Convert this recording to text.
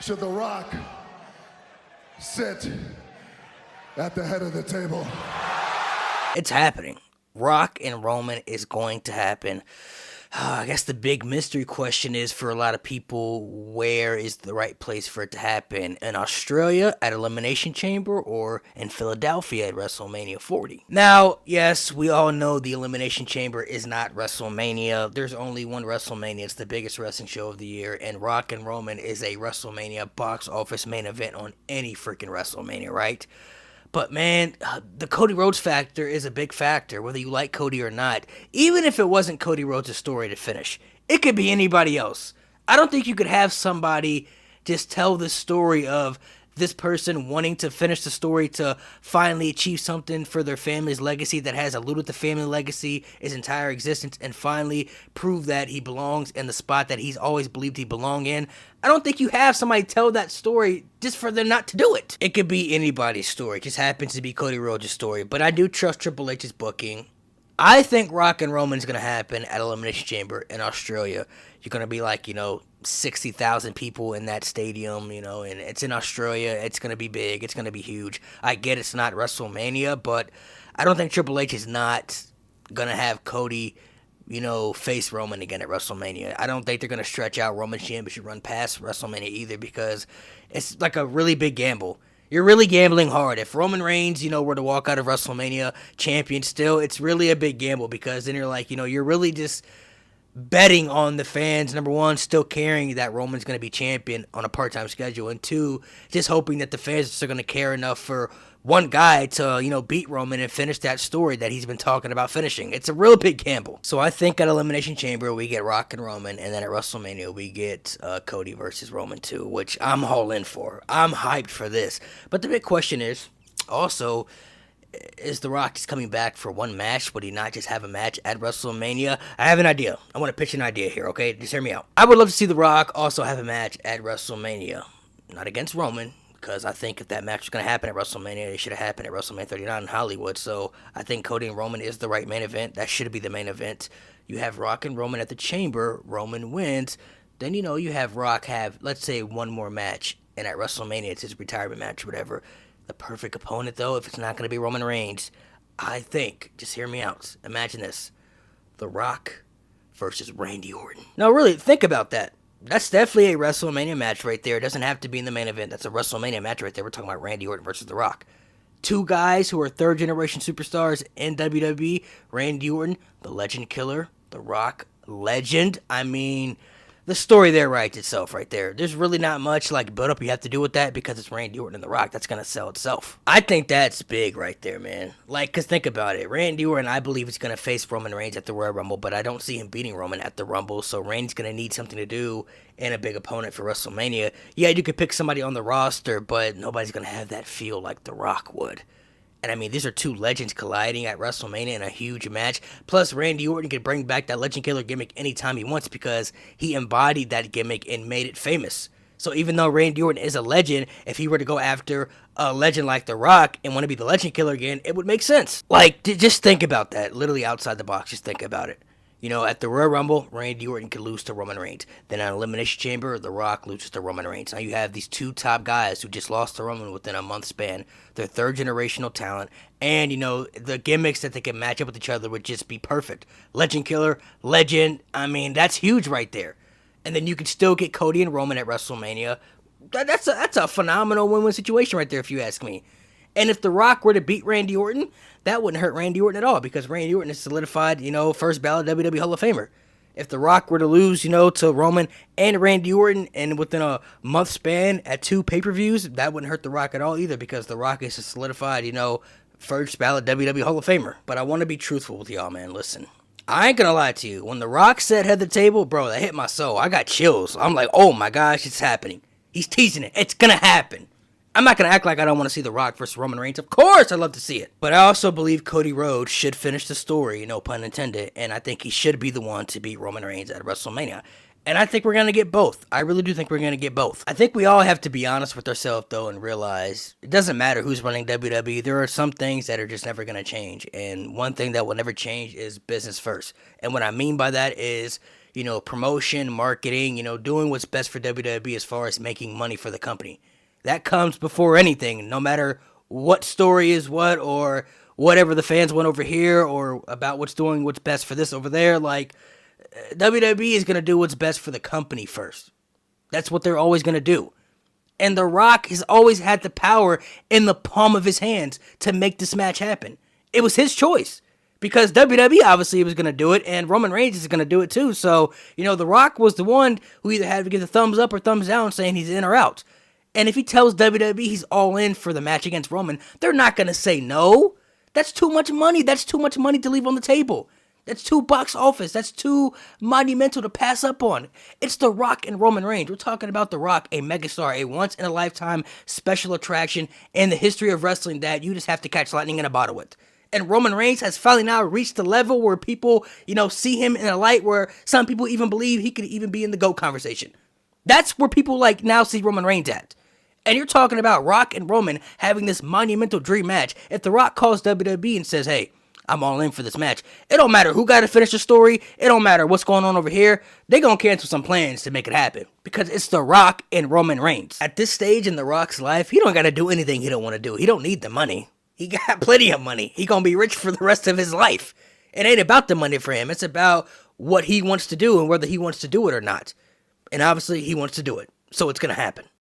Should The Rock sit at the head of the table? It's happening. Rock and Roman is going to happen. I guess the big mystery question is for a lot of people, where is the right place for it to happen? In Australia at Elimination Chamber or in Philadelphia at WrestleMania 40? Now, yes, we all know the Elimination Chamber is not WrestleMania. There's only one WrestleMania. It's the biggest wrestling show of the year, and Rock and Roman is a WrestleMania box office main event on any freaking WrestleMania, right? But man, the Cody Rhodes factor is a big factor, whether you like Cody or not. Even if it wasn't Cody Rhodes' story to finish, it could be anybody else. I don't think you could have somebody just tell the story of this person wanting to finish the story to finally achieve something for their family's legacy that has eluded the family legacy his entire existence and finally prove that he belongs in the spot that he's always believed he belonged in. I don't think you have somebody tell that story just for them not to do it. It could be anybody's story. It just happens to be Cody Rhodes' story. But I do trust Triple H's booking. I think Rock and Roman's going to happen at Elimination Chamber in Australia. You're going to be like, 60,000 people in that stadium, and it's in Australia. It's going to be big. It's going to be huge. I get it's not WrestleMania, but I don't think Triple H is not going to have Cody, face Roman again at WrestleMania. I don't think they're going to stretch out Roman's championship run past WrestleMania either because it's like a really big gamble. You're really gambling hard. If Roman Reigns, were to walk out of WrestleMania champion still, it's really a big gamble because then you're like, you're really just betting on the fans, number one, still caring that Roman's going to be champion on a part-time schedule, and two, just hoping that the fans are going to care enough for one guy to, beat Roman and finish that story that he's been talking about finishing. It's a real big gamble. So I think at Elimination Chamber, we get Rock and Roman, and then at WrestleMania, we get Cody versus Roman 2, which I'm all in for. I'm hyped for this. But the big question is, also, is The Rock just coming back for one match? Would he not just have a match at WrestleMania? I have an idea. I want to pitch an idea here, okay? Just hear me out. I would love to see The Rock also have a match at WrestleMania. Not against Roman, because I think if that match was going to happen at WrestleMania, it should have happened at WrestleMania 39 in Hollywood. So I think Cody and Roman is the right main event. That should be the main event. You have Rock and Roman at the Chamber. Roman wins. Then, you have Rock have, let's say, one more match. And at WrestleMania, it's his retirement match or whatever. The perfect opponent, though, if it's not going to be Roman Reigns, I think, just hear me out, imagine this, The Rock versus Randy Orton. No, really, think about that. That's definitely a WrestleMania match right there. It doesn't have to be in the main event. That's a WrestleMania match right there. We're talking about Randy Orton versus The Rock. Two guys who are third-generation superstars in WWE. Randy Orton, the legend killer. The Rock, legend. I mean, the story there writes itself right there. There's really not much build-up you have to do with that because it's Randy Orton and The Rock. That's going to sell itself. I think that's big right there, man. Because think about it. Randy Orton, I believe, is going to face Roman Reigns at the Royal Rumble, but I don't see him beating Roman at the Rumble, so Randy's going to need something to do and a big opponent for WrestleMania. Yeah, you could pick somebody on the roster, but nobody's going to have that feel like The Rock would. And I mean, these are two legends colliding at WrestleMania in a huge match. Plus, Randy Orton can bring back that legend killer gimmick anytime he wants because he embodied that gimmick and made it famous. So even though Randy Orton is a legend, if he were to go after a legend like The Rock and want to be the legend killer again, it would make sense. Just think about that. Literally outside the box, just think about it. At the Royal Rumble, Randy Orton could lose to Roman Reigns. Then at Elimination Chamber, The Rock loses to Roman Reigns. Now you have these two top guys who just lost to Roman within a month span. They're third-generational talent. And, the gimmicks that they can match up with each other would just be perfect. Legend killer, legend. I mean, that's huge right there. And then you could still get Cody and Roman at WrestleMania. That's a phenomenal win-win situation right there, if you ask me. And if The Rock were to beat Randy Orton, that wouldn't hurt Randy Orton at all because Randy Orton is solidified, first ballot WWE Hall of Famer. If The Rock were to lose, to Roman and Randy Orton and within a month span at two pay-per-views, that wouldn't hurt The Rock at all either because The Rock is a solidified, first ballot WWE Hall of Famer. But I want to be truthful with y'all, man. Listen, I ain't gonna lie to you. When The Rock said head the table, bro, that hit my soul. I got chills. I'm like, oh my gosh, it's happening. He's teasing it. It's gonna happen. I'm not going to act like I don't want to see The Rock versus Roman Reigns. Of course, I'd love to see it. But I also believe Cody Rhodes should finish the story, no pun intended. And I think he should be the one to beat Roman Reigns at WrestleMania. And I think we're going to get both. I really do think we're going to get both. I think we all have to be honest with ourselves, though, and realize it doesn't matter who's running WWE. There are some things that are just never going to change. And one thing that will never change is business first. And what I mean by that is, promotion, marketing, doing what's best for WWE as far as making money for the company. That comes before anything, no matter what story is what or whatever the fans want over here or about what's best for this over there. Like, WWE is going to do what's best for the company first. That's what they're always going to do. And The Rock has always had the power in the palm of his hands to make this match happen. It was his choice. Because WWE obviously was going to do it, and Roman Reigns is going to do it too. So, The Rock was the one who either had to give the thumbs up or thumbs down saying he's in or out. And if he tells WWE he's all in for the match against Roman, they're not going to say no. That's too much money. That's too much money to leave on the table. That's too box office. That's too monumental to pass up on. It's The Rock and Roman Reigns. We're talking about The Rock, a megastar, a once-in-a-lifetime special attraction in the history of wrestling that you just have to catch lightning in a bottle with. And Roman Reigns has finally now reached the level where people, see him in a light where some people even believe he could even be in the GOAT conversation. That's where people now see Roman Reigns at. And you're talking about Rock and Roman having this monumental dream match. If The Rock calls WWE and says, hey, I'm all in for this match, it don't matter who got to finish the story. It don't matter what's going on over here. They're going to cancel some plans to make it happen. Because it's The Rock and Roman Reigns. At this stage in The Rock's life, he don't got to do anything he don't want to do. He don't need the money. He got plenty of money. He gonna be rich for the rest of his life. It ain't about the money for him. It's about what he wants to do and whether he wants to do it or not. And obviously, he wants to do it. So it's gonna happen.